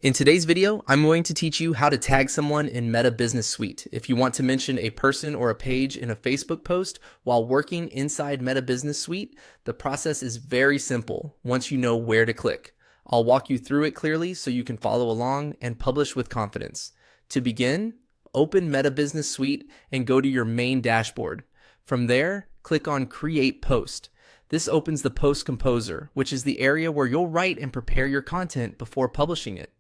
In today's video, I'm going to teach you how to tag someone in Meta Business Suite. If you want to mention a person or a page in a Facebook post while working inside Meta Business Suite, the process is very simple once you know where to click. I'll walk you through it clearly so you can follow along and publish with confidence. To begin, open Meta Business Suite and go to your main dashboard. From there, click on Create Post. This opens the Post Composer, which is the area where you'll write and prepare your content before publishing it.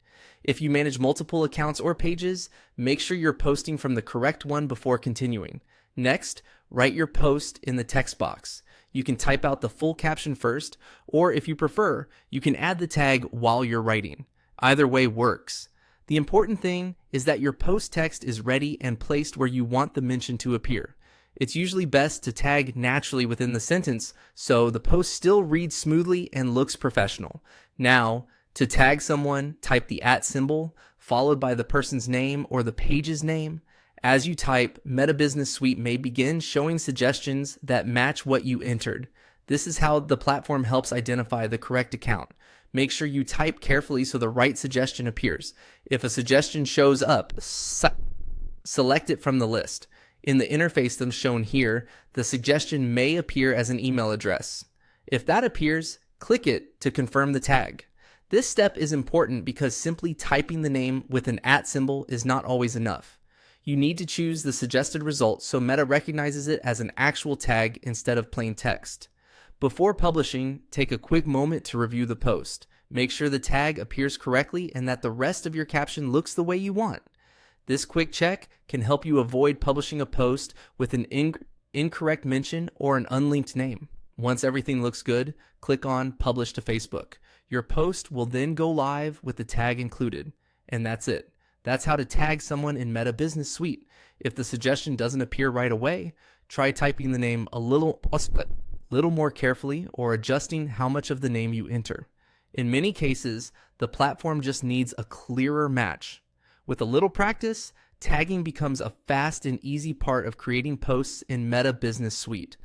If you manage multiple accounts or pages, make sure you're posting from the correct one before continuing. Next, write your post in the text box. You can type out the full caption first, or if you prefer, you can add the tag while you're writing. Either way works. The important thing is that your post text is ready and placed where you want the mention to appear. It's usually best to tag naturally within the sentence so the post still reads smoothly and looks professional. Now, to tag someone, type the @ symbol, followed by the person's name or the page's name. As you type, Meta Business Suite may begin showing suggestions that match what you entered. This is how the platform helps identify the correct account. Make sure you type carefully so the right suggestion appears. If a suggestion shows up, select it from the list. In the interface that's shown here, the suggestion may appear as an email address. If that appears, click it to confirm the tag. This step is important because simply typing the name with an @ symbol is not always enough. You need to choose the suggested result so Meta recognizes it as an actual tag instead of plain text. Before publishing, take a quick moment to review the post. Make sure the tag appears correctly and that the rest of your caption looks the way you want. This quick check can help you avoid publishing a post with an incorrect mention or an unlinked name. Once everything looks good, click on Publish to Facebook. Your post will then go live with the tag included. And that's it. That's how to tag someone in Meta Business Suite. If the suggestion doesn't appear right away, try typing the name a little more carefully or adjusting how much of the name you enter. In many cases, the platform just needs a clearer match. With a little practice, tagging becomes a fast and easy part of creating posts in Meta Business Suite.